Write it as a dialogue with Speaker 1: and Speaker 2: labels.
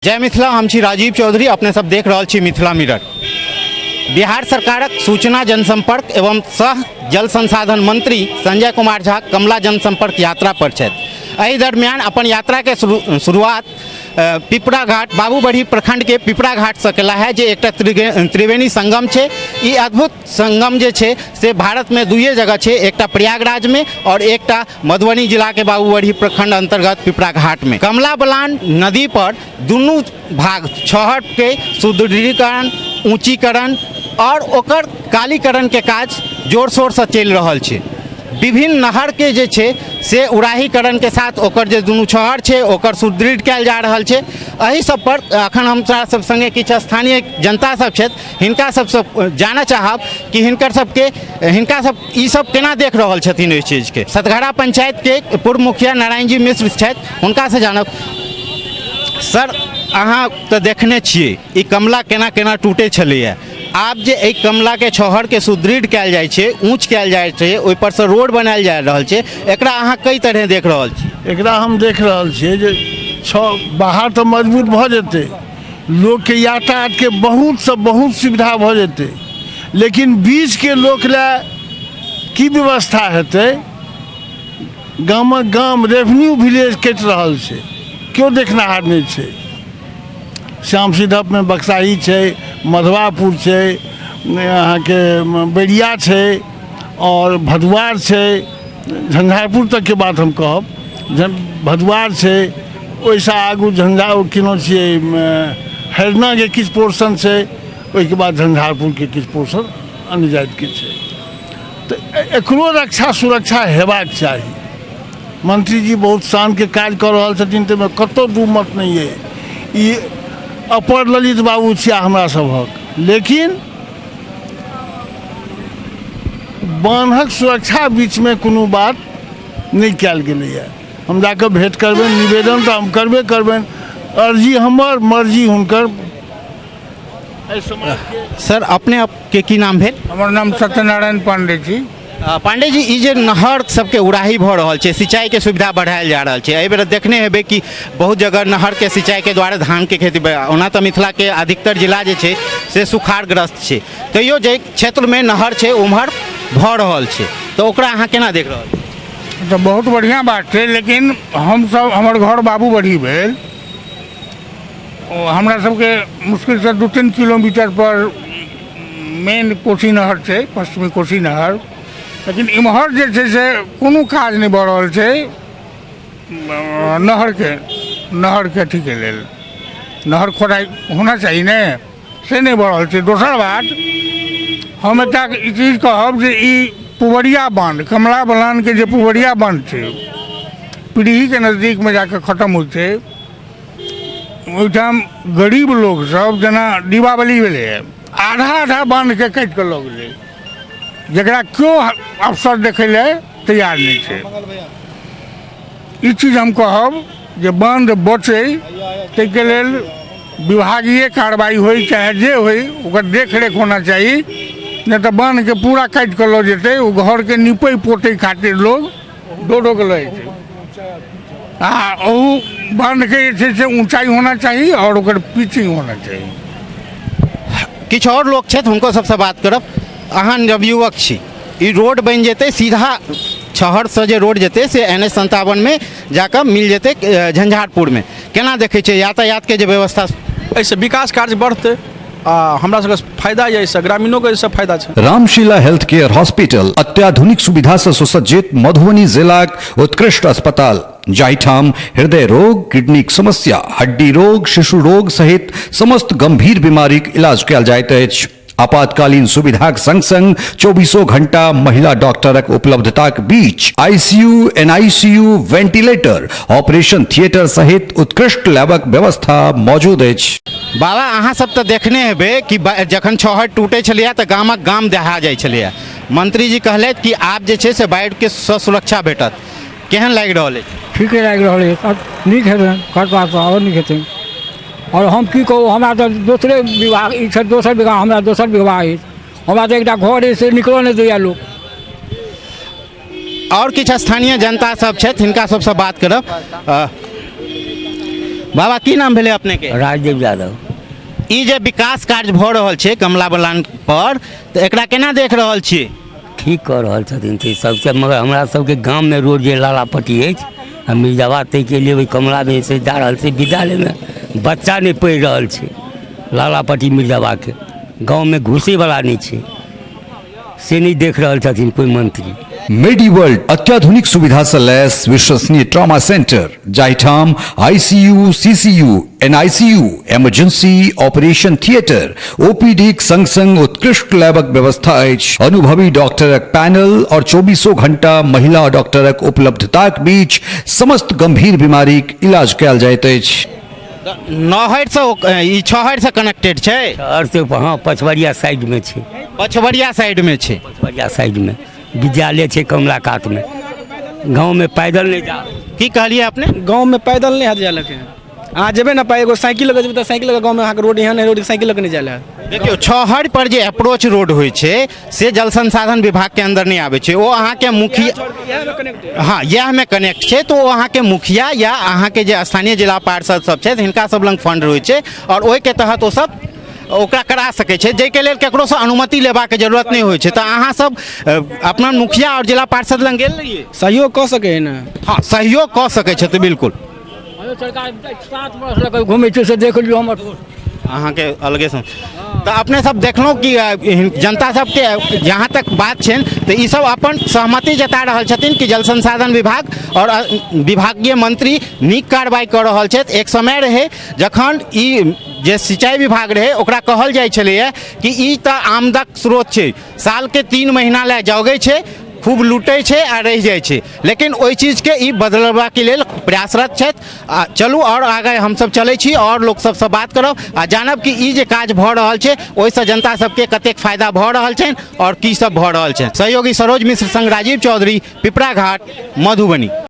Speaker 1: जय मिथिला, हम छी राजीव चौधरी। अपने सब देख रहा छी मिथिला मिरर। बिहार सरकारक सूचना जनसंपर्क एवं सह जल संसाधन मंत्री संजय कुमार झा कमला जनसंपर्क यात्रा पर छथि। एहि दरमियान अपन यात्रा के शुरुआत पिपरा घाट बाबूबढ़ी प्रखंड के पिपरा घाट से कला है, जे एक त्रिवेणी संगम है। ये अद्भुत संगम जे छे से भारत में दुए जगह है, एक प्रयागराज में और एक मधुबनी जिला के बाबूबढ़ी प्रखंड अंतर्गत पिपरा घाट में। कमला बलान नदी पर दुनू भाग छहर के सुदृढ़ीकरण, ऊंचीकरण और ओकर कालीकरण के काज जोर शोर से चल रहा है। विभिन्न नहर के जे छे से उड़ाहीकरण के साथ ओकर जे दुनू छहर छे ओकर सुदृढ़ कयल जा रहल छे। एहि सब पर अखन हम सब संगे किछ स्थानीय जनता सब छथि, हिनका सबसे जानऽ चाहब कि हिनकर सब ई सब केना देख रहल छथिन इस चीज के। सतघड़ा पंचायत के पूर्व मुखिया नारायण जी मिश्र छथि, हुनका से जानब। सर, अहाँ तो देखने छियै ई कमला केना केना टूटे छलैया। आप जे एक कमला के छहर के सुदृढ़ कयल जाइ छै, ऊंच कयल जाइ छै, ओहि पर से रोड बनायल जा रहल छै, एकरा अहाँ कई तरह देख रहल छी?
Speaker 2: एकरा हम देख रहल छियै जे बाहर तो मजबूत भऽ जेतै, लोग के यातायात के बहुत से बहुत सुविधा भऽ जेतै, लेकिन बीच के लोक लए की व्यवस्था हेतै? गामक गाम रेवेन्यू विलेज कटि रहल छै, क्यों देखनाहार नहीं छै। श्याम सिद्धप में बक्साही छै, मधवापुर छै, यहाँ के बेरिया छै और भदवार छै, झंझारपुर तक के बात हम कहब। भदवार छै, ओहिसँ आगू किनो छियै हरिना के किछु पोर्शन छै, ओहिके बाद झंझारपुर के किछु पोर्शन अन्य जाति के छै। तऽ एकरो रक्षा सुरक्षा हेबाक चाही। मंत्री जी बहुत शान के काज कऽ रहल छथिन, ताहिमे कतौ दू मत नहीं है। ई अपर ललित बाबू छिया हमरा सभक, लेकिन बान्हक सुरक्षा बीच में कोनो बात नहीं कयल गेलैए। हम जाकर भेंट करबनि, निवेदन तो हम करबे करबनि, अर्जी हमर मर्जी हुनकर।
Speaker 1: सर, अपने आपके की नाम भेल?
Speaker 3: हमर नाम सत्यनारायण पांडे जी।
Speaker 1: पांडे जी, ई जे नहर सबके उड़ाही भऽ रहल छै, सिंचाई के सुविधा बढ़ायल जा रहल छै, एहि बेर देखने हेबै कि बहुत जगह नहर के सिंचाई के द्वारा धान के खेती। ओना तऽ मिथिला के अधिकतर जिला जे छै से सुखाड़ग्रस्त छै, तैयो जे क्षेत्र में नहर छै उम्हर भऽ रहल छै, तऽ ओकरा अहाँ केना देख रहल छी?
Speaker 3: तो बहुत बढ़िया बात है, लेकिन हम सब हमर घर बाबूबढ़ी भेल, हमरा सबके मुश्किल से 2-3 किलोमीटर पर मेन कोशी नहर छै, पश्चिमी कोशी नहर। लेकिन इम्हर जे छै से कोनो काज नहीं भऽ रहल छै नहर के अथी के लेल। नहर खोदाई होना चाहिए ने, से नहीं भऽ रहल छै। दोसर बात, हम एटा ई चीज कहब जे ई पुवरिया बांध, कमला बलान के जे पुवरिया बांध छै, पीढ़ी के नज़दीक में जाकर खत्म हो छै। ओहिठाम गरीब लोग सब जेना दीपावली भेलै, आधा बांध के काटि कऽ लऽ गेलै, जकरा क्यों अफसर देखै ले तैयार नहीं छै। ई चीज हम कहब जे बांध बचे, ताहिके लेल विभागीय कार्रवाई होई, चाहे जे होई, ओकर देख रेख होना चाहिए। नहीं तो बांध के पूरा काटि कऽ लऽ जेतै, ओ घर के निपै पोतै खातिर लोग दो के लऽ जेतै। हाँ, ओ बांध के जे छै से ऊंचाई होना चाहिए और ओकर पिचिंग होना चाहिए।
Speaker 1: किछ और लोग छथि, हुनको सबसे बात करब। अहाँ नवयुवक छी, ई रोड बनि जेतै, सीधा छहर से जे रोड जेतै से NH 57 में जाकर मिल जेतै झंझारपुर में, केना देखै छै यातायात के जे व्यवस्था?
Speaker 4: ऐसे विकास कार्य बढ़ते, हमरा सबके फायदा है, इससे ग्रामीणों के सब फायदा है।
Speaker 5: रामशीला हेल्थ केयर हॉस्पिटल अत्याधुनिक सुविधा से सुसज्जित मधुबनी जिलाक उत्कृष्ट अस्पताल, जाहिठाम हृदय रोग, किडनीक समस्या, हड्डी रोग, शिशु रोग सहित समस्त गंभीर बीमारीक इलाज कयल जाइत अछि। आपातकालीन सुविधाक संग संग 24 घंटा महिला डॉक्टरक उपलब्धताक बीच ICU, NICU, ventilator, operation theatre सहित उत्कृष्ट लैबक व्यवस्था मौजूद अछि।
Speaker 1: बाबा, अहाँ सब तो देखने हेबै कि जखन छहर टूटे छलैया तऽ गामक गाम दहा जाइ छलैया। मंत्री जी कहलथि कि आब जे छै से बाढ़ि के सुरक्षा भेटत, केहन लागि रहल अछि?
Speaker 6: ठीक लागि रहल है, नीक हेतै, करबा तऽ और नीक हेतै। और हम की कहू, हमरा तो दोसरे विभाग, ई छै दोसर विभाग, हमरा दोसर विभाग अछि, हमरा तो एकटा घर है से निकलो नहीं दैया लोग।
Speaker 1: और किछु स्थानीय जनता सब छथि, हिनका सबसँ बात करब। बाबा की नाम भेले अपने के?
Speaker 7: राजदेव यादव।
Speaker 1: ई जे विकास कार्य भऽ रहल छै कमला बलान पर, तऽ एकरा केना देख रहल छियै?
Speaker 7: ठीक कऽ रहल छथिन से सबसे, मगर हमरा सबके गाममे रोड जे लालापट्टी अछि आ मिर्जाबाद ताहिके लिए ओहि कमलामे से जा रहल छै, विद्यालयमे बच्चा नहि पढ़ि रहल छै। लालापट्टी मिर्जाबादके गाँवमे घुसैवला नहीं छै, से नहीं देख रहल छथिन कोई मंत्री।
Speaker 5: मेडीवर्ल्ड अत्याधुनिक सुविधा से लैस विश्वसनीय ट्रॉमा सेंटर जाहिठाम ICU, CCU, NICU, emergency operation theatre, OPD संग संग उत्कृष्ट लैबक व्यवस्था अछि। अनुभवी डॉक्टरक पैनल और 24 घंटा महिला डॉक्टरक उपलब्धताक बीच समस्त गंभीर बीमारीक इलाज कयल जाइत अछि।
Speaker 1: नहर से ई छहर से कनेक्टेड छै?
Speaker 7: शहर से हाँ, पचवरिया साइड में छै।
Speaker 1: पछवरिया साइड में छै?
Speaker 7: पचवरिया साइड में विद्यालय छै कमला कात में। गांव में पैदल नहीं जा।
Speaker 1: की कहलिए अपने?
Speaker 4: गाँव में पैदल नहीं हाथ जाए के अहाँ जेबे ना पाए, एगो साइकिल लगे जेबे तो साइकिल लगे, गाँव में अहाँके रोड यहाँ नहीं, रोड साइकिल लगे नहीं जाए।
Speaker 1: देखियो छहर पर जे अप्रोच रोड होइ छै से जल संसाधन विभाग के अंदर नहीं आवे छै, ओ अहाँ के मुखिया, हाँ यह में कनेक्ट छै, तो अहाँ के मुखिया या अहाँ के जे स्थानीय जिला पार्षद सब छै हिनका सब लंग फंड रहै छै और ओहि के तहत ओ सब ओकरा करा सकै छै, जाहिके लेल केकरो से अनुमति लेबाके जरूरत नहीं होइ छै। तऽ अहाँ सब अपना मुखिया और जिला पार्षद लंग गेल रहिए?
Speaker 4: सहयोग कऽ सके है ना?
Speaker 1: हाँ सहयोग कऽ सकै छै, तऽ बिल्कुल
Speaker 6: सरकार 7 वर्ष लगे घूमे छै से देख लियो हमर
Speaker 1: अहाँ के अलगे से। तो अपने सब देखलहुँ कि जनता सबके जहाँ तक बात छै तो ई सब अपन सहमति जता रहल छथिन कि जल संसाधन विभाग और विभागीय मंत्री नीक कार्रवाई कर रहल छथि। एक समय रहे जखन ई जे सिंचाई विभाग रहे ओकरा कहल जाइ छलैए कि ई तऽ आमदक स्रोत छै, साल के 3 महीना लए जगै छै, खूब लूटै छै आ रहि जाइ छै, लेकिन ओहि चीजके ई बदलबाके लेल प्रयासरत छथि। चलू और आगे हमसब चलै छी और लोक सबसँ बात करब आ जानब कि ई जे काज भऽ रहल छै ओहिसँ जनता सबके कतेक फायदा भऽ रहल छनि और की सब भऽ रहल छनि। सहयोगी सरोज मिश्र संग राजीव चौधरी, पिपरा घाट, मधुबनी।